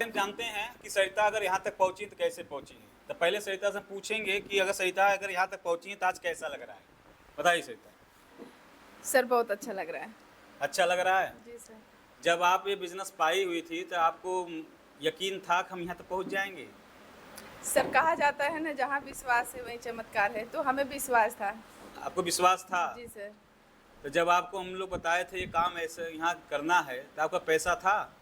हम जानते हैं कि सरिता अगर यहाँ तक पहुँची तो कैसे पहुँची है। तो पहले सरिता से पूछेंगे कि अगर सरिता अगर यहाँ तक पहुँची है तो आज कैसा लग रहा है। बताइए सरिता। सर बहुत अच्छा लग रहा है। अच्छा लग रहा है। जी सर। जब आप ये बिजनेस पाई हुई थी तो आपको यकीन था कि हम यहाँ तक पहुँच जाएंगे? सर कहा जाता है ना, जहाँ विश्वास है वहीं चमत्कार है, तो हमें विश्वास था। आपको विश्वास था? जी सर। तो जब आपको हम लोग बताए थे ये काम ऐसे यहाँ करना है तो आपका पैसा था?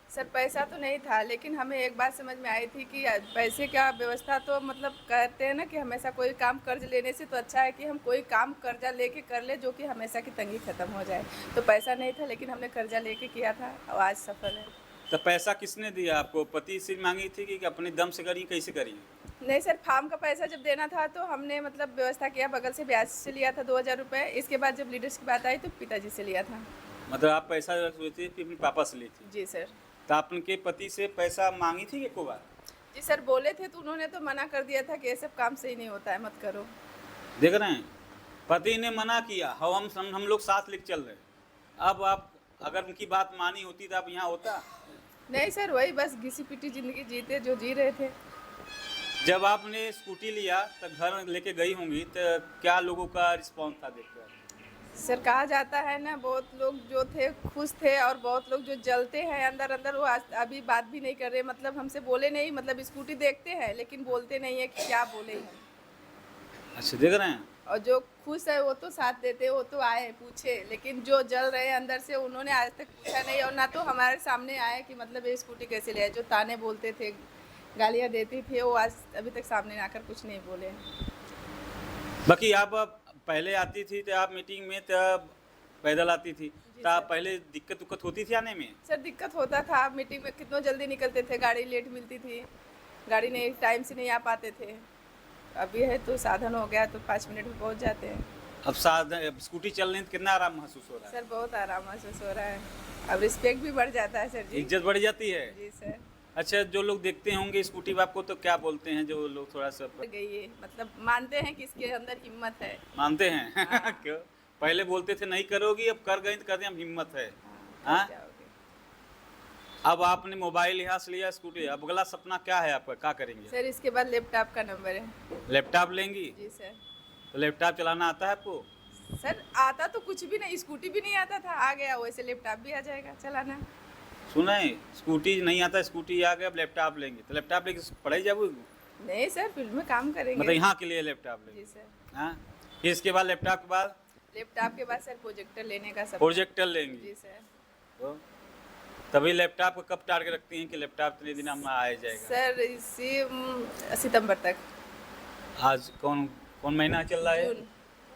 सर पैसा तो नहीं था, लेकिन हमें एक बात समझ में आई थी कि पैसे का व्यवस्था तो मतलब कहते हैं ना कि हमेशा कोई काम कर्ज लेने से तो अच्छा है कि हम कोई काम कर्जा लेके कर ले जो कि हमेशा की तंगी खत्म हो जाए। तो पैसा नहीं था, लेकिन हमने कर्जा लेके किया था और आज सफल है। तो पैसा किसने दिया आपको? पति से मांगी थी कि अपने दम से करी, कैसे करी? नहीं सर, फार्म का पैसा जब देना था तो हमने मतलब व्यवस्था किया, बगल से ब्याज से लिया था 2000 रुपये। इसके बाद जब लीडर्स की बात आई तो पिताजी से लिया था। मतलब आप पैसा सोची थी अपने पापा से ली थी? जी सर। तो आपके पति से पैसा मांगी थी एको बार? जी सर, बोले थे तो उन्होंने तो मना कर दिया था कि ये सब काम सही नहीं होता है, मत करो। देख रहे हैं, पति ने मना किया, हम लोग साथ लेके चल रहे। अब आप अगर उनकी बात मानी होती तो आप यहाँ होता? नहीं सर, वही बस घिसी पिटी जिंदगी जीते जो जी रहे थे। जब आपने स्कूटी लिया तो घर लेके गई होंगी, तो क्या लोगों का रिस्पॉन्स था देखकर? सर कहा जाता है ना, बहुत लोग जो थे खुश थे और बहुत लोग जो जलते हैं अंदर अंदर वो आज अभी बात भी नहीं कर रहे। मतलब हमसे बोले नहीं, मतलब स्कूटी देखते हैं लेकिन बोलते नहीं है कि क्या बोले हम। अच्छा, देख रहे हैं। और जो खुश है वो तो साथ देते, वो तो आए पूछे, लेकिन जो जल रहे हैं अंदर से उन्होंने आज तक पूछा नहीं और ना तो हमारे सामने आए कि मतलब ये स्कूटी कैसे ले आए। जो ताने बोलते थे, गालियाँ देती थी, वो आज अभी तक सामने आकर कुछ नहीं बोले। बाकी आप पहले आती थी तो आप मीटिंग में तब पैदल आती थी, तो आप सर। पहले दिक्कत उक्कत होती थी आने में? सर दिक्कत होता था, मीटिंग में कितना जल्दी निकलते थे, गाड़ी लेट मिलती थी, गाड़ी नहीं टाइम से नहीं आ पाते थे। अभी है तो साधन हो गया तो 5 मिनट में पहुंच जाते हैं। अब साधन स्कूटी चलने तो कितना आराम महसूस हो रहा है? सर बहुत आराम महसूस हो रहा है। अब रिस्पेक्ट भी बढ़ जाता है सर जी। इज्जत बढ़ जाती है? जी सर। अच्छा, जो लोग देखते होंगे स्कूटी आपको तो क्या बोलते हैं जो लोग? थोड़ा सा गई है, मतलब मानते हैं कि इसके अंदर हिम्मत है। मानते हैं? हाँ। क्यों? पहले बोलते थे नहीं करोगी, अब कर गई तो कहते हैं हम हिम्मत है। हाँ, हाँ? कर जाओगे। अब आपने मोबाइल यहाँ से लिया, स्कूटी, अब अगला सपना क्या है आपका, क्या करेंगे? सर इसके बाद लैपटॉप का नंबर है। लैपटॉप लेंगी? जी सर। तो लैपटॉप चलाना आता है आपको? सर आता तो कुछ भी नहीं, स्कूटी भी नहीं आता था, आ गया, वैसे लैपटॉप भी आ जाएगा चलाना। सुना है स्कूटी नहीं आता, स्कूटी आ गया, अब लैपटॉप लेंगे तो लैपटॉप लेके पढ़ाई जाओगे? नहीं सर, फील्ड में काम करेंगे। मतलब यहाँ के लिए लैपटॉप लेंगे? जी सर। हाँ, फिर इसके बाद लैपटॉप के बाद लैपटॉप के बाद सर प्रोजेक्टर लेने का सब। प्रोजेक्टर लेंगे? जी सर। तो तभी लैपटॉप को कब टारगेट रखती हैं कि लैपटॉप इतने दिन हम आ जाएगा? सर इसी सितंबर तक। आज कौन कौन महीना चल रहा है? जून।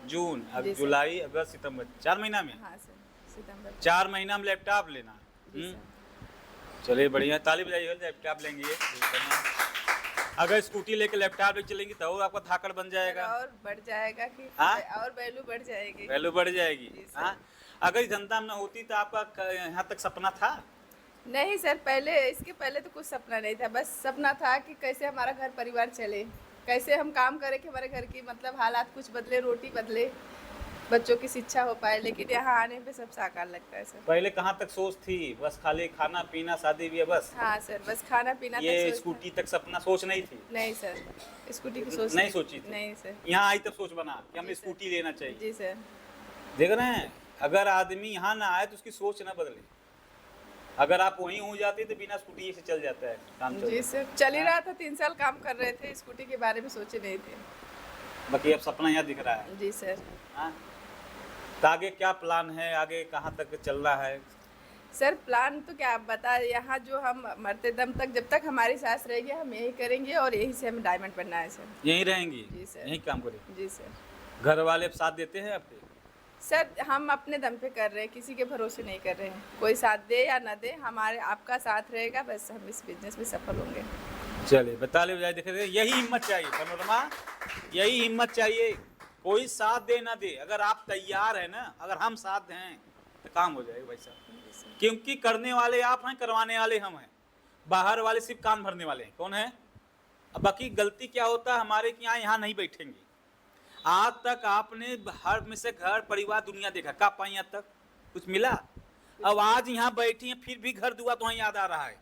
जून, अब जी सर। जुलाई, अगस्त, सितंबर, 4 महीना में? हाँ सर, सितंबर। 4 महीना में लैपटॉप लेना? जी सर। चलिए बढ़िया, ताली बजाइए, लैपटॉप लेंगे ये बढ़िया। अगर स्कूटी लेके लैपटॉप लेके चलेंगी तो आपका धाकड़ बन जाएगा। और बढ़ जाएगा कि हाँ? और वैल्यू बढ़ जाएगी। वैल्यू बढ़ जाएगी। जी सर। हाँ, अगर इस धंधा में न होती तो आपका यहाँ तक सपना था? नहीं सर, पहले इसके पहले तो कुछ सपना नहीं था, बस सपना था कि कैसे हमारा घर परिवार चले, कैसे हम काम करें कि हमारे घर की मतलब हालात कुछ बदले, रोटी बदले, बच्चों की शिक्षा हो पाए। लेकिन यहाँ आने पे सब साकार लगता है सर। पहले कहाँ तक सोच थी? बस खाली खाना पीना शादी भी है बस? हाँ सर, बस खाना पीना ये तक सोच स्कूटी तक सपना सोच नहीं थी? था। नहीं सर, स्कूटी की सोच नहीं सोची थी? नहीं सर। यहाँ आई तब सोच बना कि हमें जी सर। स्कूटी लेना चाहिए। जी सर। देख रहे हैं, अगर आदमी यहाँ ना आए तो उसकी सोच ना बदले। अगर आप वहीं हो जाते तो बिना स्कूटी से चल जाता है काम। जी सर, चल ही रहा था, 3 साल काम कर रहे थे, स्कूटी के बारे में सोचे नहीं थे। बाकी अब सपना यहाँ दिख रहा है। जी सर। हाँ, तो आगे क्या प्लान है, आगे कहाँ तक चलना है? सर प्लान तो क्या आप बता, यहाँ जो हम मरते दम तक, जब तक हमारी सांस रहेगी हम यही करेंगे और यही से हमें डायमंड बनना है सर। यहीं रहेंगी? जी सर। यहीं काम करेंगी? जी सर। घर वाले साथ देते हैं आपके? सर हम अपने दम पे कर रहे हैं, किसी के भरोसे नहीं कर रहे हैं। कोई साथ दे या ना दे, हमारे आपका साथ रहेगा, बस हम इस बिजनेस में सफल होंगे। चलिए बताले बजाय देख रहे, यही हिम्मत चाहिए मनोरमा, यही हिम्मत चाहिए। कोई साथ दे ना दे, अगर आप तैयार है ना, अगर हम साथ हैं तो काम हो जाएगा भाई साहब। क्योंकि करने वाले आप हैं, करवाने वाले हम हैं। बाहर वाले सिर्फ कान भरने वाले हैं। कौन है? अब बाकी गलती क्या होता है हमारे कि यहाँ नहीं बैठेंगे। आज तक आपने हर में से घर परिवार दुनिया देखा, का पाई आज तक कुछ मिला? अब आज यहाँ बैठी हैं फिर भी घर दुआ तो याद आ रहा है,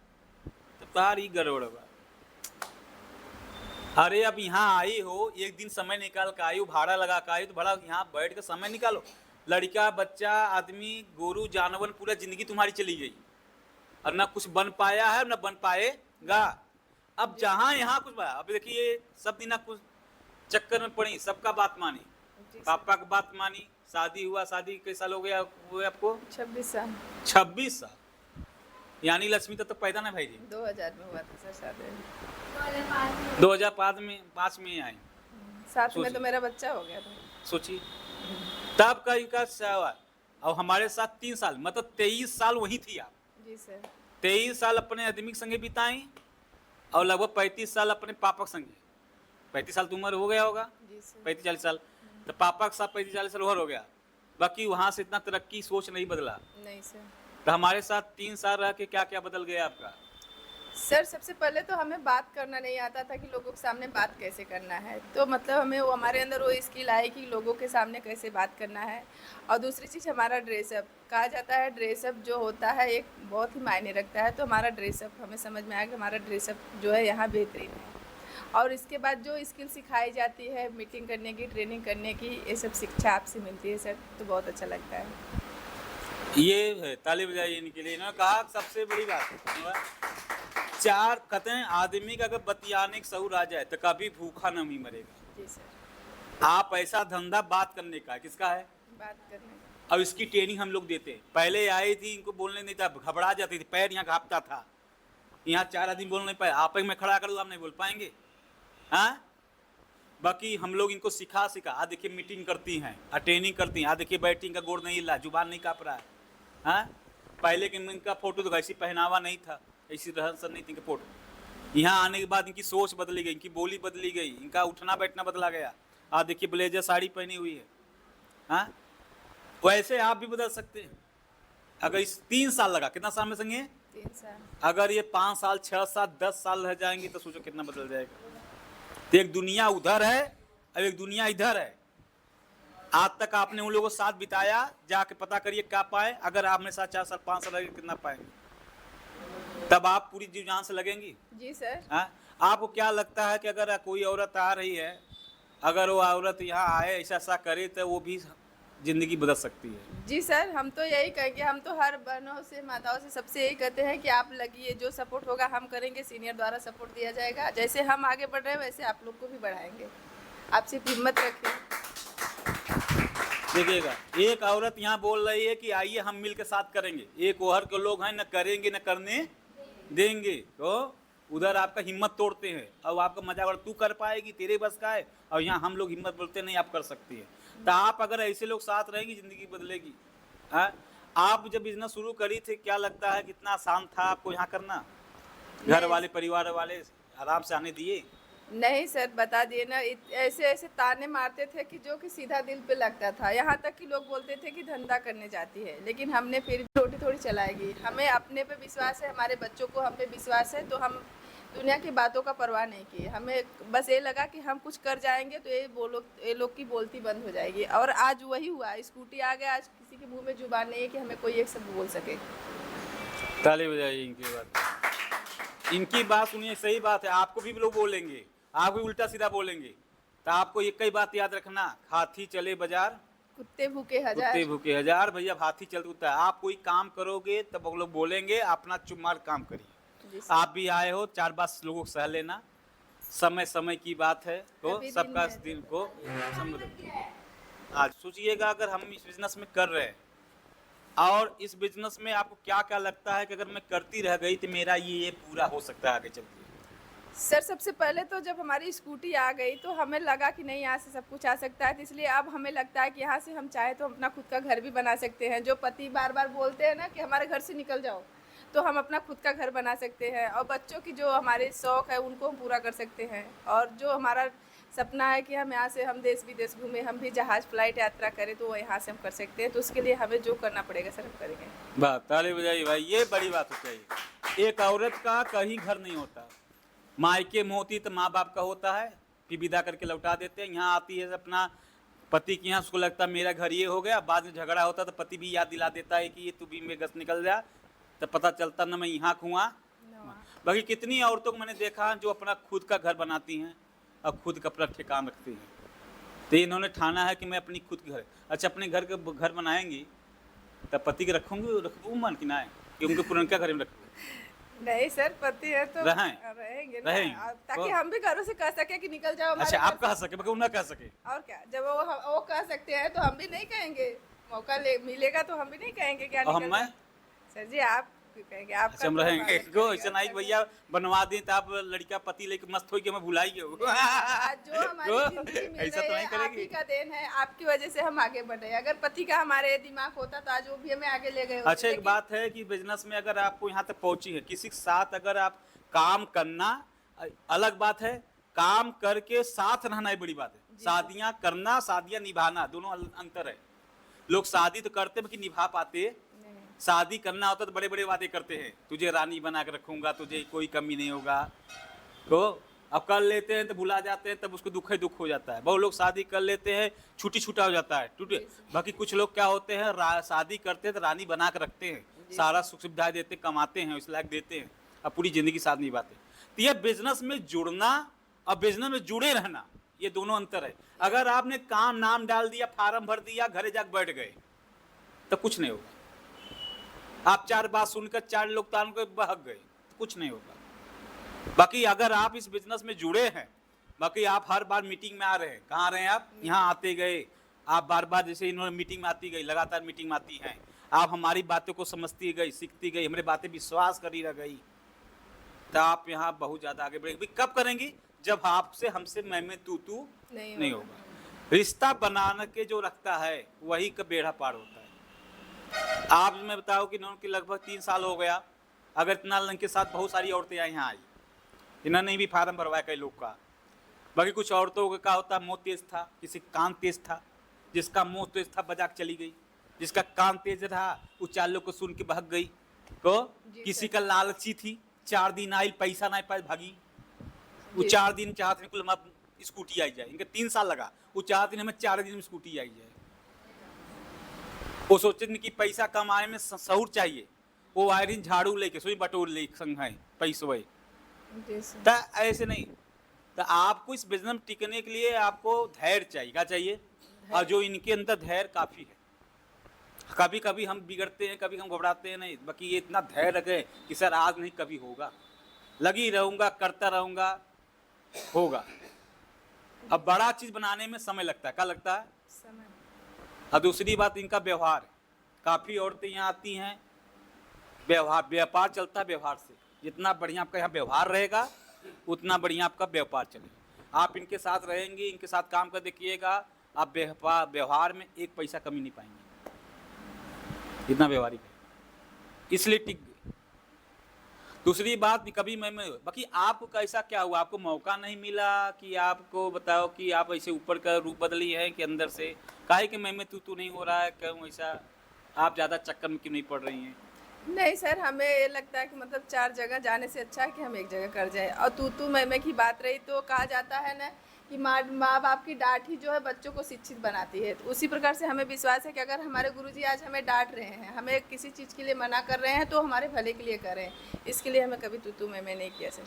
तो तारी गड़बड़ बा। अरे अब यहाँ आई हो, एक दिन समय निकाल के आई हो, भाड़ा लगा के आई, तो बड़ा यहाँ बैठ के समय निकालो। लड़का बच्चा आदमी गोरू जानवर पूरा जिंदगी तुम्हारी चली गई और ना कुछ बन पाया है ना बन पाएगा। अब जहाँ यहाँ कुछ अब देखिए सब दिन कुछ चक्कर में पड़ी, सबका बात मानी, पापा की बात मानी, शादी हुआ, शादी कई साल हो गया हुए आपको? 26 साल। 26 साल, यानी लक्ष्मी तब तक पैदा ना भाई जी? 2000 में हुआ था सर शादी। 2005 में आई। साथ में तो मेरा बच्चा हो गया था। सोचिए तब का इनका हुआ। और हमारे साथ 3 साल, मतलब 23 साल वही थी आप। जी सर। 23 साल अपने आदमी के संगे बिताई और लगभग 35 साल अपने पापा के संगे। 35 साल तो उम्र हो गया होगा, 35-40 साल, तो पापा के साथ 35-40 साल उम्र हो गया। बाकी वहाँ से इतना तरक्की सोच नहीं बदला। नहीं सर। तो हमारे साथ 3 साल रह के क्या क्या बदल गया आपका? सर सबसे पहले तो हमें बात करना नहीं आता था कि लोगों के सामने बात कैसे करना है, तो मतलब हमें वो हमारे अंदर वो स्किल आई कि लोगों के सामने कैसे बात करना है। और दूसरी चीज़ हमारा ड्रेसअप, कहा जाता है ड्रेसअप जो होता है एक बहुत ही मायने रखता है, तो हमारा ड्रेसअप हमें समझ में आया कि हमारा ड्रेसअप जो है यहाँ बेहतरीन है। और इसके बाद जो स्किल सिखाई जाती है मीटिंग करने की, ट्रेनिंग करने की, ये सब शिक्षा आपसे मिलती है सर, तो बहुत अच्छा लगता है। ये है, ताली बजाइए इनके लिए। इन्होंने कहा सबसे बड़ी बात 4 कहते हैं आदमी का अगर बतियाने का शऊर आ जाए तो कभी भूखा नहीं मरेगा। जी सर। आप ऐसा धंधा बात करने का, किसका है? बात करने का। अब इसकी ट्रेनिंग हम लोग देते हैं। पहले आई थी, इनको बोलने नहीं था, घबरा जाती थी, पैर यहाँ कांपता था, यहाँ 4 आदमी बोल नहीं पाए, आप में खड़ा कर लो, आप नहीं बोल पाएंगे। हाँ, बाकी हम लोग इनको सिखा आ देखिए मीटिंग करती हैं, ट्रेनिंग करती हैं, देखिए बैटिंग का गोड़ नहीं हिला, जुबान नहीं काँप रहा है। हाँ, पहले के इनका फोटो तो ऐसी पहनावा नहीं था, ऐसी रहन सहन नहीं थी इनके फोटो। यहाँ आने के बाद इनकी सोच बदली गई, इनकी बोली बदली गई, इनका उठना बैठना बदला गया। देखिए ब्लेजर साड़ी पहनी हुई है। हाँ, वैसे आप भी बदल सकते हैं। अगर इस 3 साल लगा, कितना साल में संगे? 3 साल। अगर ये 5 साल 6 साल 10 साल रह जाएंगे तो सोचो कितना बदल जाएगा। तो एक दुनिया उधर है और एक दुनिया इधर है। आज तक आपने उन लोगों के साथ बिताया, जाके पता करिए क्या पाए। अगर आप मेरे साथ 4 साल 5 साल लगेंगे, कितना पाएंगे? तब आप पूरी जी जान से लगेंगी। जी सर। हाँ, आपको क्या लगता है कि अगर कोई औरत आ रही है, अगर वो औरत यहाँ आए, ऐसा ऐसा करे, तो वो भी जिंदगी बदल सकती है? जी सर, हम तो यही कहेंगे, हम तो हर बहनों से, माताओं से, सबसे यही कहते हैं कि आप लगिए, जो सपोर्ट होगा हम करेंगे, सीनियर द्वारा सपोर्ट दिया जाएगा। जैसे हम आगे बढ़ रहे हैं वैसे आप लोग को भी बढ़ाएंगे। आप सिर्फ हिम्मत रखिए। देखिएगा, एक औरत यहाँ बोल रही है कि आइए हम मिल के साथ करेंगे। एक ओहर के लोग हैं, न करेंगे न करने देंगे, तो उधर आपका हिम्मत तोड़ते हैं और आपका मजाक और तू कर पाएगी, तेरे बस का है। और यहाँ हम लोग हिम्मत बोलते नहीं, आप कर सकती है। तो आप अगर ऐसे लोग साथ रहेंगी, जिंदगी बदलेगी। हाँ, आप जब बिजनेस शुरू करी थी, क्या लगता है कितना आसान था आपको यहाँ करना? घर वाले परिवार वाले आराम से आने दिए? नहीं सर, बता दिए ना, ऐसे ऐसे ताने मारते थे कि जो कि सीधा दिल पे लगता था। यहाँ तक कि लोग बोलते थे कि धंधा करने जाती है, लेकिन हमने फिर भी रोटी थोड़ी चलाएगी। हमें अपने पे विश्वास है, हमारे बच्चों को हम पे विश्वास है, तो हम दुनिया की बातों का परवाह नहीं की। हमें बस ये लगा कि हम कुछ कर जाएंगे तो ये लोग की बोलती बंद हो जाएगी। और आज वही हुआ, स्कूटी आ गया। आज किसी के मुंह में जुबान नहीं है कि हमें कोई एक शब्द बोल सके। ताली बजाइए इनकी बात। इनकी बात सुनिए, सही बात है। आपको भी लोग बोलेंगे, आप भी उल्टा सीधा बोलेंगे, तो आपको एक ही बात याद रखना, हाथी चले बाजार, कुत्ते भूखे हजार। कुत्ते भूखे हजार। भैया हाथी चलते कुत्ता है। आप कोई काम करोगे तब वो लोग बोलेंगे, अपना चुप मार काम करिए। आप भी आए हो, 4 बात लोगों को सह लेना, समय समय की बात है, तो सबका दिन को समझ। आज सोचिएगा, अगर हम इस बिजनेस में कर रहे हैं और इस बिजनेस में आपको क्या क्या लगता है कि अगर मैं करती रह गई तो मेरा ये पूरा हो सकता है आगे चल के? सर सबसे पहले तो जब हमारी स्कूटी आ गई तो हमें लगा कि नहीं, यहाँ से सब कुछ आ सकता है। तो इसलिए अब हमें लगता है कि यहाँ से हम चाहे तो अपना खुद का घर भी बना सकते हैं। जो पति बार बार बोलते हैं ना कि हमारे घर से निकल जाओ, तो हम अपना खुद का घर बना सकते हैं। और बच्चों की जो हमारे शौक़ है उनको हम पूरा कर सकते हैं। और जो हमारा सपना है कि हम यहाँ से हम देश विदेश घूमें, हम भी जहाज़ फ्लाइट यात्रा करें, तो वो यहाँ से हम कर सकते हैं। तो उसके लिए हमें जो करना पड़ेगा सर हम करेंगे। वाह, ताली बजाइए भाई, ये बड़ी बात हो चाहिए। एक औरत का कहीं घर नहीं होता, मायके में होती तो माँ बाप का होता है, फिर विदा करके लौटा देते हैं। यहाँ आती है अपना पति के यहाँ, उसको लगता है मेरा घर ये हो गया। बाद में झगड़ा होता तो पति भी याद दिला देता है कि ये तू भी में गस निकल जा, तो पता चलता ना मैं यहाँ खुआ। बाकी कितनी औरतों को मैंने देखा जो अपना खुद का घर बनाती हैं और खुद का अपना ठिकाना रखती हैं। तो इन्होंने ठाना है कि मैं अपनी खुद घर, अच्छा अपने घर के घर बनाएंगी तब पति के रखूँगी मन कि ना है कि उनके पुरनका घर में रखूँ? नहीं सर, पति है तो रहेंगे ना, ताकि हम भी घरों से कह सके कि निकल जाओ। अच्छा आप कह सके बाकी उन्हें कह सके, और क्या, जब वो कह सकते हैं तो हम भी नहीं कहेंगे, मौका मिलेगा तो हम भी नहीं कहेंगे क्या और मैं सर जी आप क्यों कहेंगे, आप हम रहेंगे को ऐसा नहीं भैया बनवा दें तो आप लड़का पति लेके मस्त हो के मैं भुलाई गए जो हमारी जिंदगी मिल ऐसा तो नहीं रही है आप ही करेगी। का देन है, आपकी वजह से हम आगे बढ़ रहे हैं। अगर पति का हमारे दिमाग होता तो आज वो भी हमें आगे ले गए होते। अच्छा एक बात है कि बिजनेस में अगर आपको यहाँ तक पहुंची है, किसी के साथ अगर आप काम करना अलग बात है, काम करके साथ रहना ही बड़ी बात है। शादियां करना शादियां निभाना दोनों अंतर है। लोग शादी तो करते हैं कि निभा पाते, शादी करना होता तो बड़े बड़े वादे करते हैं, तुझे रानी बना के रखूंगा, तुझे कोई कमी नहीं होगा, तो अब कर लेते हैं तो भुला जाते हैं, तब उसको दुख ही दुख हो जाता है। बहुत लोग शादी कर लेते हैं छुट्टी छुट्टा हो जाता है टूटे। बाकी कुछ लोग क्या होते हैं शादी करते हैं तो रानी बना के रखते हैं, सारा सुख सुविधाएं देते, कमाते हैं, इस लायक देते हैं, अब पूरी जिंदगी साथ निभाते। तो यह बिजनेस में जुड़ना और बिजनेस में जुड़े रहना ये दोनों अंतर है। अगर आपने काम नाम डाल दिया, फार्म भर दिया, घरे जाकर बैठ गए तो कुछ नहीं होगा। आप चार बात सुनकर चार लोग तान को बहक गए तो कुछ नहीं होगा। बाकी अगर आप इस बिजनेस में जुड़े हैं, बाकी आप हर बार मीटिंग में आ रहे हैं, कहाँ रहे हैं आप, यहाँ आते गए, आप बार बार जैसे इन्होंने मीटिंग में आती गई, लगातार मीटिंग में आती हैं, आप हमारी बातों को समझती गई, सीखती गई, हमारी बातें विश्वास करी रह गई, तो आप यहाँ बहुत ज़्यादा आगे बढ़ेंगे। जब करेंगी जब आपसे हमसे मैं तू नहीं होगा। रिश्ता बनाने के जो रखता है वही का बेड़ा पार होता है। आप मैं बताओ कि इन्होंने लगभग 3 साल हो गया, अगर इतना इनके साथ बहुत सारी औरतें यहाँ आई, इन्होंने भी फार्म भरवाया कई लोग का। बाकी कुछ औरतों का क्या होता, मुँह तेज था, किसी कान तेज था, जिसका मुँह तेज था बजा के चली गई, जिसका कान तेज रहा वो 4 लोग को सुन के भाग गई। को किसी का लालची थी, 4 दिन आई, पैसा नहीं पाए भागी, वो 4 दिन चाहते कुल हम स्कूटी आई जाए, इनके 3 साल लगा, वो चाहते हमें 4 दिन में स्कूटी आई जाए। वो सोचते कि पैसा कमाने में शऊर चाहिए, वो वायरिन झाड़ू लेके सोई बटोर ले संग है पैसो है, तो ऐसे नहीं। तो आपको इस बिजनेस में टिकने के लिए आपको धैर्य चाहिए, क्या चाहिए, और जो इनके अंदर धैर्य काफ़ी है। कभी कभी हम बिगड़ते हैं, कभी हम घबराते हैं नहीं, बाकी ये इतना धैर्य रखे कि सर आज नहीं कभी होगा, लगी रहूँगा, करता रहूँगा, होगा। अब बड़ा चीज़ बनाने में समय लगता है, क्या लगता है समय। और दूसरी बात इनका व्यवहार, काफ़ी औरतें यहाँ आती हैं, व्यापार चलता है व्यवहार से। जितना बढ़िया आपका यहाँ व्यवहार रहेगा उतना बढ़िया आपका व्यापार चलेगा। आप इनके साथ रहेंगे, इनके साथ काम कर देखिएगा, आप व्यवहार में 1 पैसा कमी नहीं पाएंगे, इतना व्यवहारिक है, इसलिए टिक गए। दूसरी बात कभी मैं बाकी आपको कैसा क्या हुआ, आपको मौका नहीं मिला कि आपको बताओ कि आप ऐसे ऊपर का रूप बदली है कि अंदर से काहे कि मैं तू नहीं हो रहा है, क्यों ऐसा, आप ज़्यादा चक्कर में क्यों नहीं पड़ रही हैं? नहीं सर, हमें ये लगता है कि मतलब 4 जगह जाने से अच्छा है कि हम एक जगह कर जाए। और तू मैं की बात रही तो कहा जाता है ना कि माँ बाप की डांट ही जो है बच्चों को शिक्षित बनाती है। तो उसी प्रकार से हमें विश्वास है कि अगर हमारे गुरुजी आज हमें डांट रहे हैं, हमें किसी चीज़ के लिए मना कर रहे हैं, तो हमारे भले के लिए कर रहे हैं। इसके लिए हमें कभी तू मैं नहीं किया सर।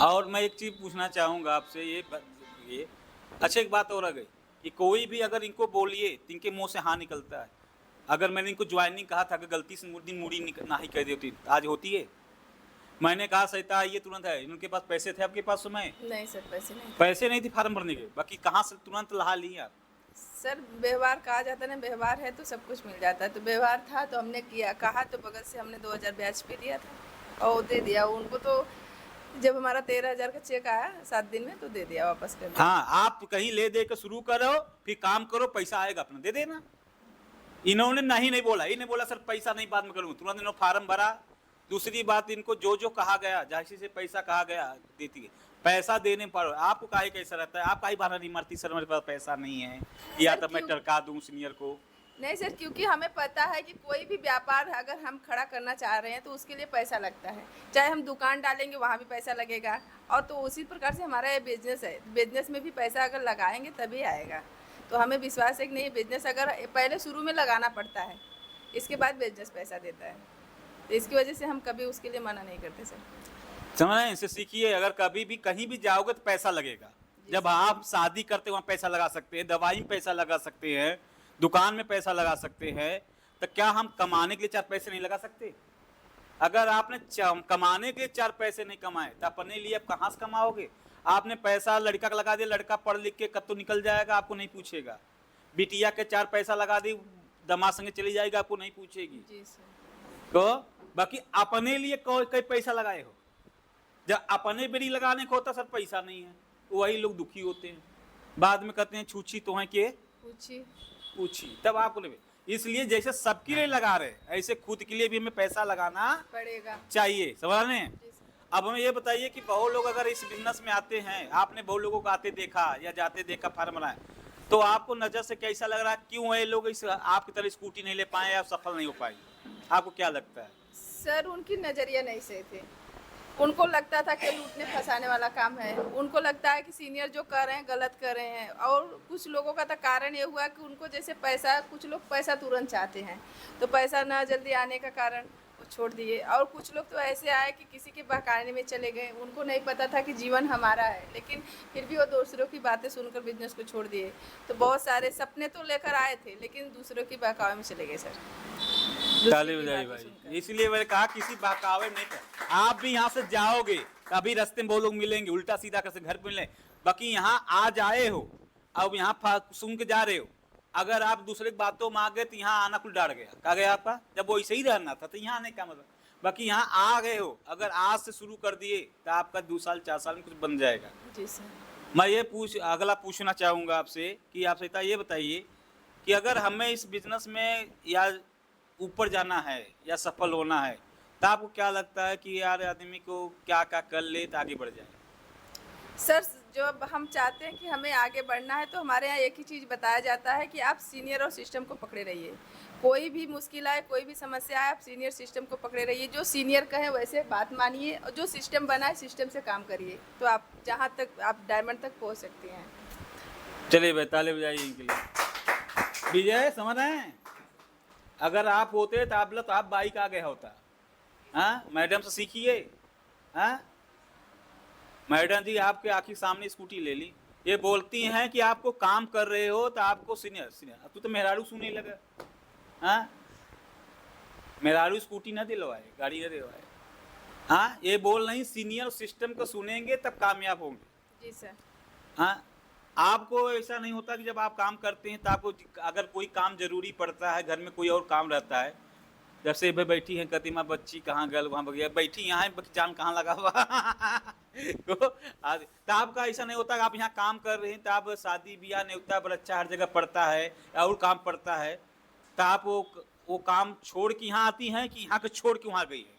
और मैं एक चीज़ पूछना चाहूँगा आपसे, ये अच्छा एक बात और आ गई कि कोई भी अगर इनको बोलिए तो इनके मुँह से हाँ निकलता है। अगर मैंने इनको ज्वाइनिंग कहा था, अगर गलती से मुड़ी ना ही कह दी होती आज होती है। मैंने कहा सहिता आइए तुरंत है, इनके पास पैसे थे आपके पास समय? नहीं सर, पैसे नहीं थे फार्म भरने के, बाकी कहाँ से तुरंत लहा लिए आप? सर व्यवहार कहा जाता है ना, व्यवहार है तो सब कुछ मिल जाता है। तो व्यवहार था तो हमने किया, कहा तो बगल से हमने 2000 ब्याज पे दिया था और दे दिया उनको। तो जब हमारा 13,000 का चेक आया 7 दिन में तो दे दिया वापस कर। हाँ, आप कहीं ले दे कर शुरू करो, फिर काम करो, पैसा आएगा अपना दे देना। इन्होंने नहीं बोला, इन्हें बोला सर पैसा नहीं बाद में करूँगा, तुरंत इन्होंने फार्म भरा। दूसरी बात इनको जो कहा गया, जैसे से पैसा कहा गया देती है, पैसा देने पर आपको काहे कैसा रहता है, आप काहे बहाना नहीं मारती सर मेरे पास पैसा नहीं है, या तो मैं टरका दूं सीनियर को? नहीं सर, क्योंकि हमें पता है कि कोई भी व्यापार अगर हम खड़ा करना चाह रहे हैं तो उसके लिए पैसा लगता है। चाहे हम दुकान डालेंगे वहाँ भी पैसा लगेगा, और तो उसी प्रकार से हमारा ये बिजनेस है, बिजनेस में भी पैसा अगर लगाएंगे तभी आएगा। तो हमें विश्वास है कि नहीं, बिजनेस अगर पहले शुरू में लगाना पड़ता है, इसके बाद बिजनेस पैसा देता है। तो इसकी वजह से हम कभी उसके लिए मना नहीं करते सर। समझ रहे हैं? इनसे सीखिए। अगर कभी भी कहीं भी जाओगे तो पैसा लगेगा। जब आप शादी करते हो वहाँ पैसा लगा सकते हैं, दवाई में पैसा लगा सकते हैं, दुकान में पैसा लगा सकते हैं, तो क्या हम कमाने के लिए 4 पैसे नहीं लगा सकते? अगर आपने कमाने के लिए 4 पैसे नहीं कमाए तो अपने लिए आप कहाँ से कमाओगे? आपने पैसा लड़का का लगा दिया, लड़का पढ़ लिख के कब तो निकल जाएगा, आपको नहीं पूछेगा। बिटिया के 4 पैसा लगा दी, दमाद संगे चली जाएगी, आपको नहीं पूछेगी। जी सर। तो बाकी अपने लिए कोई पैसा लगाए हो? जब अपने बेरी लगाने को होता सर पैसा नहीं है, वही लोग दुखी होते हैं, बाद में कहते हैं छूछी तो है के पूछी, तब आपको नहीं। इसलिए जैसे सबके लिए लगा रहे ऐसे खुद के लिए भी हमें पैसा लगाना पड़ेगा चाहिए। समझ रहे हैं? अब हमें ये बताइए कि बहुत लोग अगर इस बिजनेस में आते हैं, आपने बहुत लोगों को आते देखा या जाते देखा फार्म बनाए, तो आपको नजर से कैसा लग रहा है? क्यों है लोग इस आपकी तरह स्कूटी नहीं ले पाए या सफल नहीं हो पाई? आपको क्या लगता है? सर उनकी नज़रिया नहीं सही थे। उनको लगता था कि लूटने फंसाने वाला काम है। उनको लगता है कि सीनियर जो कर रहे हैं गलत कर रहे हैं। और कुछ लोगों का तो कारण ये हुआ कि उनको जैसे पैसा, कुछ लोग पैसा तुरंत चाहते हैं, तो पैसा ना जल्दी आने का कारण वो छोड़ दिए। और कुछ लोग तो ऐसे आए कि किसी के बहकाने में चले गए। उनको नहीं पता था कि जीवन हमारा है, लेकिन फिर भी वो दूसरों की बातें सुनकर बिजनेस को छोड़ दिए। तो बहुत सारे सपने तो लेकर आए थे, लेकिन दूसरों की बहकावे में चले गए सर। ताली बजाई भाई। इसलिए मैंने कहा किसी बहकावे में नहीं कर। आप भी यहाँ से जाओगे, कभी रास्ते में बहुत लोग मिलेंगे, उल्टा सीधा कैसे घर पे मिले, बाकी यहाँ आज आए हो, अब यहाँ सुन के जा रहे हो। अगर आप दूसरे की बातों में आ गए तो यहाँ आना कुछ डर गया, कहा गया आपका, जब वो ऐसे ही रहना था तो यहाँ आने का मतलब। बाकी यहाँ आ गए हो, अगर आज से शुरू कर दिए तो आपका 2 साल 4 साल में कुछ बन जाएगा। जी सर। मैं ये अगला पूछना चाहूँगा आपसे कि आप सीता ये बताइए कि अगर हमें इस बिजनेस में या ऊपर जाना है या सफल होना है, तो आपको क्या लगता है कि यार आदमी को क्या क्या कर ले तो आगे बढ़ जाए? सर जब हम चाहते हैं कि हमें आगे बढ़ना है, तो हमारे यहाँ एक ही चीज़ बताया जाता है कि आप सीनियर और सिस्टम को पकड़े रहिए। कोई भी मुश्किल आए, कोई भी समस्या आए, आप सीनियर सिस्टम को पकड़े रहिए। जो सीनियर कहे वैसे बात मानिए, और जो सिस्टम बना है सिस्टम से काम करिए, तो आप जहाँ तक आप डायमंड तक पहुँच सकते हैं। चलिए भाई ताली बजाइए इनके लिए। विजय समझ रहे हैं? अगर आप होते तो आप बाइक आ गया होता। हाँ, मैडम से सीखिए। हाँ मैडम जी आपके आँखी सामने स्कूटी ले ली, ये बोलती हैं कि आपको काम कर रहे हो तो आपको सीनियर अब तू तो मेहरारू सुनने लगा। हाँ मेहरारू स्कूटी ना दिलवाए, गाड़ी ना दिलवाए। हाँ ये बोल नहीं, सीनियर सिस्टम को सुनेंगे तब कामयाब होंगे। जी सर। हाँ आपको ऐसा नहीं होता कि जब आप काम करते हैं तो आपको अगर कोई काम जरूरी पड़ता है, घर में कोई और काम रहता है, जैसे भाई बैठी है कतिमा बच्ची कहाँ गल वहाँ गया, बैठी यहाँ है जान कहाँ लगा हुआ तो आपका ऐसा नहीं होता कि आप यहाँ काम कर रहे हैं तो आप शादी ब्याह न्योता बच्चा हर जगह पड़ता है और काम पड़ता है, तो आप वो काम छोड़ के यहाँ आती हैं कि यहाँ के छोड़ के वहाँ गई है?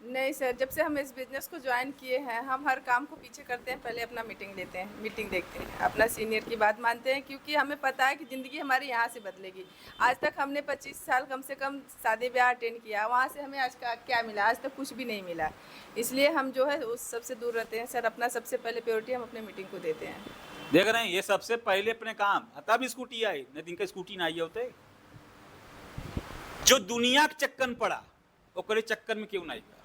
नहीं सर, जब से हम इस बिज़नेस को ज्वाइन किए हैं, हम हर काम को पीछे करते हैं। पहले अपना मीटिंग लेते हैं, मीटिंग देखते हैं, अपना सीनियर की बात मानते हैं, क्योंकि हमें पता है कि ज़िंदगी हमारी यहाँ से बदलेगी। आज तक हमने 25 साल कम से कम शादी ब्याह अटेंड किया, वहाँ से हमें आज का क्या मिला? आज तक कुछ भी नहीं मिला। इसलिए हम जो है उस सबसे दूर रहते हैं सर। अपना सबसे पहले प्रायोरिटी हम अपने मीटिंग को देते हैं। देख रहे हैं, ये सबसे पहले अपने काम, तब स्कूटी आई, नहीं दिन का स्कूटी ना आई होते। जो दुनिया के चक्कर में पड़ा ओकरे चक्कर में क्यों नहीं गया?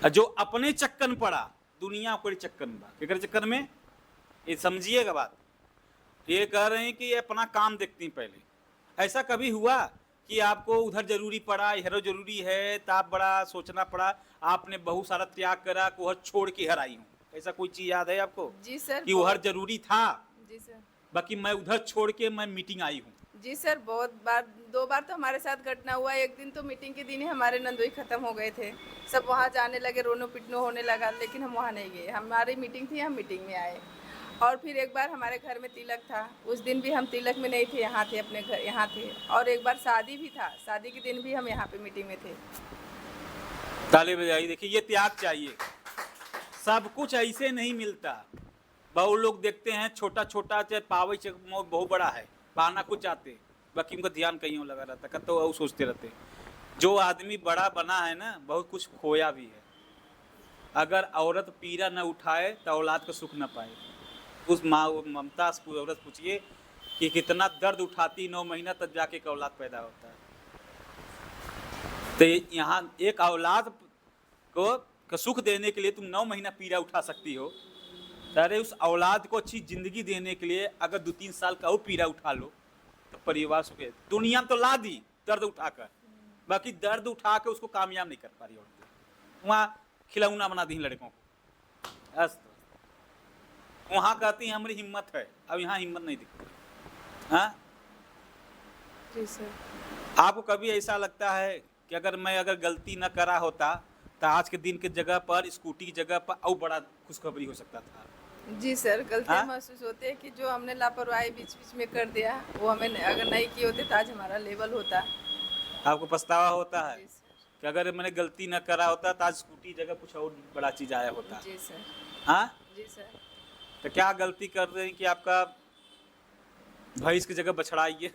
जो अपने चक्कर में पड़ा, दुनिया ओकरे चक्कर में बा, केकरे चक्कर में? ये समझिएगा बात। ये कह रहे हैं कि अपना काम देखती हैं पहले। ऐसा कभी हुआ कि आपको उधर जरूरी पड़ा, इधर जरूरी है, तो आप बड़ा सोचना पड़ा, आपने बहुत सारा त्याग करा को छोड़ के इधर आई हूँ? ऐसा कोई चीज याद है आपको? जी सर। कि उधर जरूरी था, जी सर, बाकी मैं उधर छोड़ के मैं मीटिंग आई हूँ? जी सर, बहुत बार, 2 बार तो हमारे साथ घटना हुआ। एक दिन तो मीटिंग के दिन ही हमारे नंदोई ख़त्म हो गए थे, सब वहाँ जाने लगे, रोनो पिटनो होने लगा, लेकिन हम वहाँ नहीं गए। हमारी मीटिंग थी, हम मीटिंग में आए। और फिर एक बार हमारे घर में तिलक था, उस दिन भी हम तिलक में नहीं थे, यहाँ थे, अपने घर यहाँ थे। और एक बार शादी भी था, शादी के दिन भी हम यहाँ पे मीटिंग में थे। ताली बजाई। देखिए ये त्याग चाहिए, सब कुछ ऐसे नहीं मिलता। बहुत लोग देखते हैं छोटा छोटा चाहे पावे बहुत बड़ा है, पाना कुछ चाहते, बाकी उनका ध्यान कहीं लगा रहता, कब तो वो सोचते रहते। जो आदमी बड़ा बना है ना, बहुत कुछ खोया भी है। अगर औरत पीरा न उठाए तो औलाद का सुख न पाए। उस माँ ममता से औरत पूछिए कि कितना दर्द उठाती, 9 महीना तक जाके औलाद पैदा होता है। तो यहाँ एक औलाद को सुख देने के लिए तुम 9 महीना पीड़ा उठा सकती हो, अरे उस औलाद को अच्छी जिंदगी देने के लिए अगर 2-3 साल का और पीड़ा उठा लो तो परिवार सुख। दुनिया में तो ला दी दर्द उठाकर, बाकी दर्द उठा के उसको कामयाब नहीं कर पा रही औरतें। वहाँ खिलौना बना दी लड़कों को, वहाँ कहती हैं हमारी हिम्मत है, अब यहाँ हिम्मत नहीं दिखती। हाँ जी सर। आपको कभी ऐसा लगता है कि अगर गलती न करा होता तो आज के दिन के जगह पर स्कूटी की जगह पर और बड़ा खुशखबरी हो सकता था? जी सर, गलतियाँ हाँ? महसूस होती है कि जो हमने लापरवाही बीच बीच में कर दिया वो हमें अगर नहीं की होती तो आज हमारा लेवल होता। आपको पछतावा होता है जी सर। कि अगर मैंने गलती न करा होता तो आज स्कूटी जगह कुछ और बड़ा चीज आया होता? जी सर। हाँ, जी सर। तो क्या गलती कर रहे हैं कि आपका भैंस की जगह बछड़ा आई है?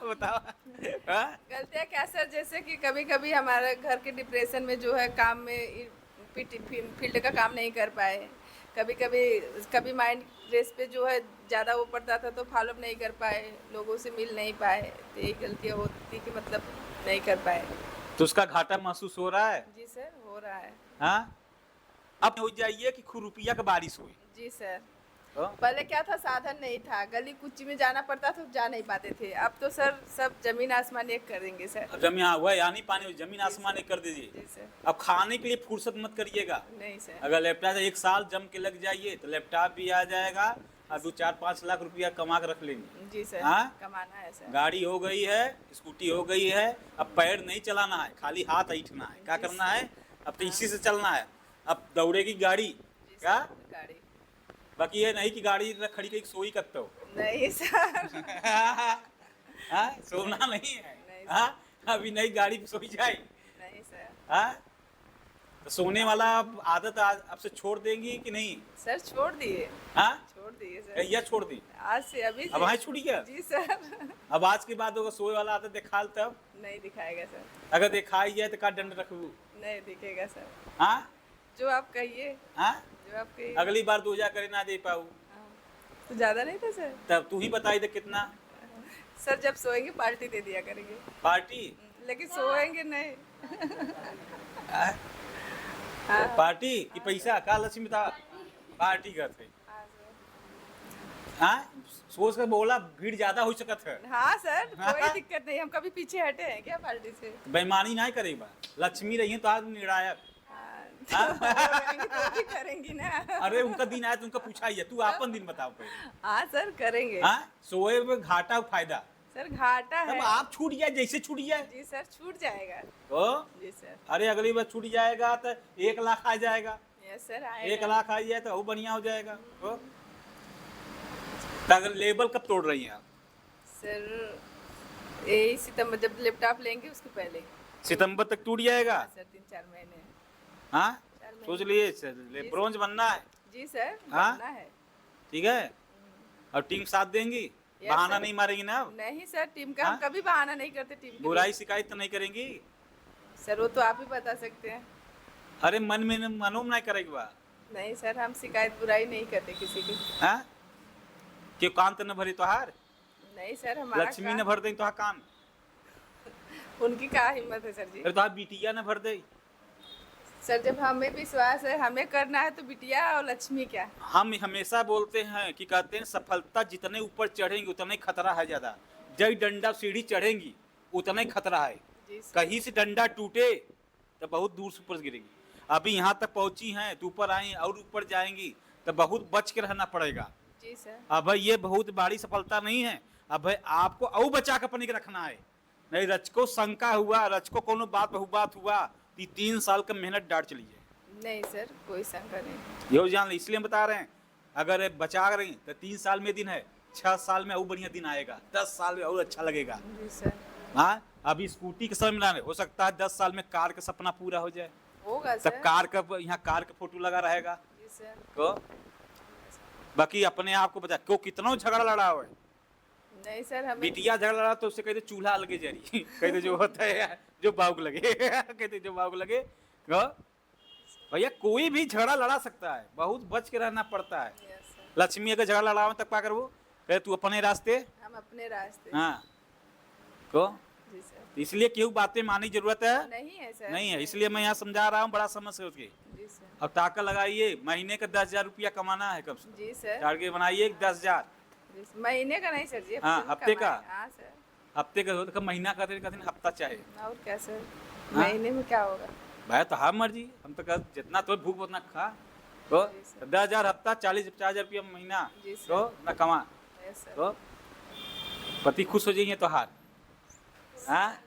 बताओ। हाँ? गलतियाँ क्या सर, जैसे कि कभी कभी हमारे घर के डिप्रेशन में जो है काम में फील्ड का काम नहीं कर पाए, कभी माइंड रेस पे जो है ज़्यादा वो पड़ता था तो फॉलो अप नहीं कर पाए, लोगों से मिल नहीं पाए, तो यही गलतियाँ होती कि मतलब नहीं कर पाए। तो उसका घाटा महसूस हो रहा है? जी सर, हो रहा है। हाँ, अब हो जाइए कि खुरुपिया का बारिश हुई। जी सर। तो पहले क्या था, साधन नहीं था, गली कुची में जाना पड़ता था, जा नहीं पाते थे। अब तो सर सब जमीन आसमान एक कर देंगे सर। अब जब यहाँ हुआ यानी पानी जमीन आसमान एक कर दीजिए। जी सर। अब खाने के लिए फुर्सत मत करिएगा। नहीं सर। अगर लैपटॉप 1 साल जम के लग जाइए तो लैपटॉप भी आ जाएगा और 2-4-5 लाख रुपया कमा के रख लेंगे। जी सर। हाँ? कमाना है सर। गाड़ी हो गई है, स्कूटी हो गई है, अब पैर नहीं चलाना है, खाली हाथ ऐठना है। क्या करना है? अब तो इसी से चलना है। अब दौड़ेगी गाड़ी जी क्या? सर, गाड़ी बाकी ये नहीं कि गाड़ी खड़ी के सोई करते हो। नहीं सर। हाँ? सोना नहीं है। नहीं हाँ? अभी नई गाड़ी पे सोई जाए। नहीं सर। हाँ? तो सोने वाला आदत अब से छोड़ देंगी कि नहीं? सर छोड़ दिए। हाँ? छोड़ दिए सर। या छोड़ दी? आज से अभी अब हाँ छूट गया? जी सर। अब आज के बाद होगा सोए वाला आदत दिखाल तब? नहीं दिखाएगा सर। अगर दिखाई जाए तो का दंड रखू? नहीं दिखेगा सर। हाँ? जो आप कहिए। हाँ? जो आप कहिए। अगली बार 2000 करे ना दे पाऊ हाँ। तो ज़्यादा नहीं था सर। तब तू ही बताई दे कितना सर जब सोएंगे पार्टी दे दिया करेंगे, पार्टी? लेकिन सोएंगे नहीं। हाँ? हाँ। पार्टी की पैसा का लक्ष्मी था पार्टी करते? हाँ सर। हाँ? सोच कर बोला भीड़ ज्यादा हो सकत है। हाँ सर, कोई दिक्कत नहीं, हम कभी पीछे हटे हैं क्या पार्टी से? बेईमानी नहीं करेगा, लक्ष्मी रही है तो आज निर्णायक। हाँ, तो भी करेंगी ना। अरे उनका दिन आया तो उनका पूछा ही है, तू अपन दिन बताओ पहले। हाँ सर करेंगे। हाँ? सोए में घाटा फायदा, सर घाटा है। तब आप छूट जाए जैसे छूट जाए जी सर छूट जाएगा। तो जी सर। अरे अगली बार छूट जाएगा तो 1 लाख आ जाएगा, यस सर आएगा। 1 लाख आ जाए तो और बढ़िया हो जाएगा। तो अगर लेबल कब तोड़ रही हैं आप? सर यही सितंबर जब लैपटॉप लेंगे उसके पहले। सितंबर तक टूट जाएगा? हाँ सर 3-4 महीने। हाँ? 4 महीने। सोच लिए ब्रोंज बनना है। जी सर हाँ? बनना है। ठीक है, और टीम साथ देंगी, Yes, बहाना sir. नहीं मारेंगी ना अब? नहीं सर टीम का हम हाँ? कभी बहाना नहीं करते टीम के बुराई लिए। शिकायत तो नहीं करेंगी? सर वो तो आप ही बता सकते हैं। अरे मन में मनो में नहीं करेगी बा? नहीं सर हम शिकायत बुराई नहीं करते किसी की। हाँ? क्यों कान तो न भरी तोहार? नहीं सर हमारा लक्ष्मी न भर दे तोहार कान? उनकी क्या हिम्मत है सर जी। अरे तोहार बिटिया न भर दे? सर जब हमें विश्वास है हमें करना है तो बिटिया और लक्ष्मी क्या। हम हमेशा बोलते हैं कि कहते हैं सफलता जितने ऊपर चढ़ेंगी उतना ही खतरा है ज्यादा। जब डंडा सीढ़ी चढ़ेंगी उतना ही खतरा है। जी सर। कहीं से डंडा टूटे तो बहुत दूर से ऊपर गिरेगी। अभी यहाँ तक पहुंची हैं तो ऊपर आई और ऊपर जाएंगी तो बहुत बच के रहना पड़ेगा। जी सर। अब भाई ये बहुत बड़ी सफलता नहीं है, अब भाई आपको और बचा कर अपने के रखना है। नहीं रचको शंका हुआ, रचको कोनो बात हुआ 3 साल का मेहनत डाट चली जाए। नहीं सर कोई शंका नहीं। ये जान इसलिए बता रहे हैं, अगर बचा रही तो 3 साल में दिन है, 6 साल में और बढ़िया दिन आएगा, 10 साल में और अच्छा लगेगा। जी सर। हाँ अभी स्कूटी के समय मिलाने हो सकता है 10 साल में कार का सपना पूरा हो जाए, होगा तब सर। कार का यहाँ कार का फोटो लगा रहेगा। जी सर। तो बाकी अपने आप को बचा क्यों कितना झगड़ा लड़ा हुआ है। नहीं सर हमें बिटिया झगड़ा लड़ा तो उससे कहते चूल्हा अलगे जरी कहते जो होता है जो बाउक लगे कहते जो बाउक लगे। भैया कोई भी झगड़ा लड़ा सकता है, बहुत बच के रहना पड़ता है। Yes sir. लक्ष्मी अगर झगड़ा लड़ाओ तब क्या करबो, कहे तू अपने रास्ते। हम अपने रास्ते। हाँ को जी सर। इसलिए क्यों बातें मानने की जरूरत है नहीं है सर। नहीं है, इसलिए मैं यहाँ समझा रहा हूँ बड़ा समझ से उसके। जी सर। अब ताका लगाइए, महीने का 10,000 रुपया कमाना है कब से, जी सर। टारगेट बनाइए 10,000। जी सर। महीने का नहीं सर जी, हाँ, हफ्ते का। हाँ सर। हफ्ते का हो तो महीना का कहते हैं हफ्ता चाहे। और क्या सर, हाँ? महीने में क्या होगा? भाई तो हाँ मर्जी, हम तो कह जितना तो भूख उतना खा। तो जी सर। 10,000 हफ्ता, 40-50,000 रुपया महीना, जी सर। तो न कमा यस सर। तो पति खुश हो जाइए तो हार। हाँ,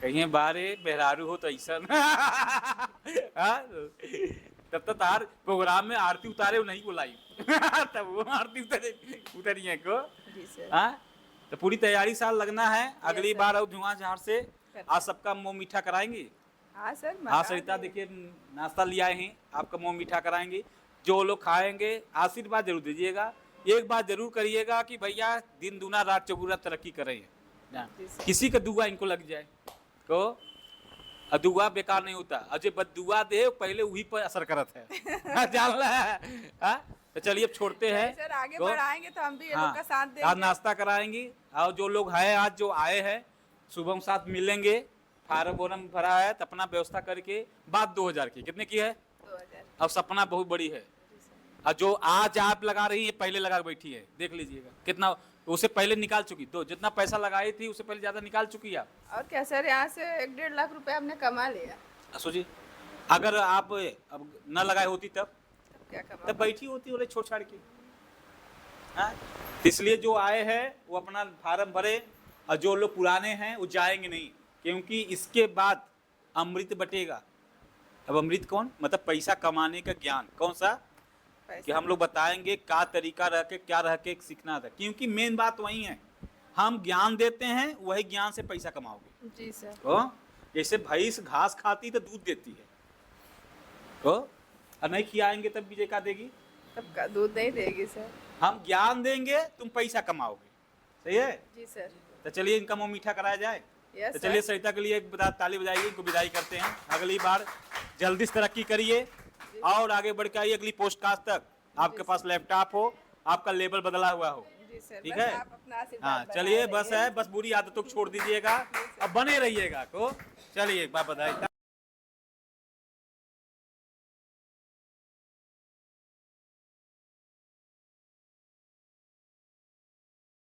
कहीं बारे बेहरारू हो तो ऐसा हाँ? तब तक तार प्रोग्राम में आरती उतारे नहीं बुलाई तब वो आरती उतरिए को। जी सर। हाँ, तो पूरी तैयारी साल लगना है। अगली सर। बार और धुआं झाड़ से आज सबका मुंह मीठा कराएंगे। हाँ सर। हाँ सरिता देखिए नाश्ता ले आए हैं, आपका मुंह मीठा कराएंगे। जो लोग खाएंगे आशीर्वाद जरूर दीजिएगा। एक बात जरूर करिएगा कि भैया दिन दूना रात चौगुना तरक्की करें, किसी का दुआ इनको लग जाए तो दुआ बेकार नहीं होता। अजय बदुआ दे पहले वही पर असर करत है जान रहा है। हाँ? तो चलिए अब छोड़ते हैं सर, आगे बढ़ाएंगे तो हम भी ये लोग का साथ देंगे। आज नाश्ता कराएंगे और जो लोग हैं आज जो आए हैं सुबह साथ मिलेंगे। फार्म वोरम भरा है तो अपना व्यवस्था करके बात 2,000 की, कितने की है 2000। अब सपना बहुत बड़ी है। और जो आज आप लगा रही है पहले लगा के बैठी है, देख लीजिएगा कितना उसे पहले निकाल चुकी। तो जितना पैसा लगाई थी उससे पहले ज्यादा निकाल चुकी आप। और क्या सर, यहाँ से 1-1.5 लाख रुपए हमने कमा लिया। सोचिए अगर आप अब न लगाई होती तब क्या कमा, तब बैठी होती बोले छोड़ छाड़ के। हाँ? इसलिए जो आए हैं वो अपना फार्म भरे और जो लोग पुराने हैं वो जाएंगे नहीं, क्योंकि इसके बाद अमृत बटेगा। अब अमृत कौन, मतलब पैसा कमाने का ज्ञान कौन सा कि हम लोग बताएंगे क्या तरीका रह के क्या रह के सीखना था। क्योंकि मेन बात वही है, हम ज्ञान देते हैं वही ज्ञान से पैसा कमाओगे। जी सर। तो जैसे भैंस घास खाती तो दूध देती है, तो और नहीं खिलाएंगे तब भी का देगी, तब का दूध नहीं देगी सर। हम ज्ञान देंगे तुम पैसा कमाओगे। सही है। जी सर। तो चलिए इनका मुंह मीठा कराया जाए। यस तो चलिए सरिता के लिए एक ताली बजाइए, इनको विदाई करते हैं। अगली बार जल्दी से तरक्की करिए और आगे बढ़ के आइए अगली पोस्ट कास्ट तक। आपके पास लैपटॉप हो, आपका लेबल बदला हुआ हो। जी सर। ठीक बस है। आप अपना आशीर्वाद हाँ बनाए चलिए बस रहिए। है, बस बुरी आदतों को छोड़ दीजिएगा, अब बने रहिएगा। तो चलिए बाय, बधाई।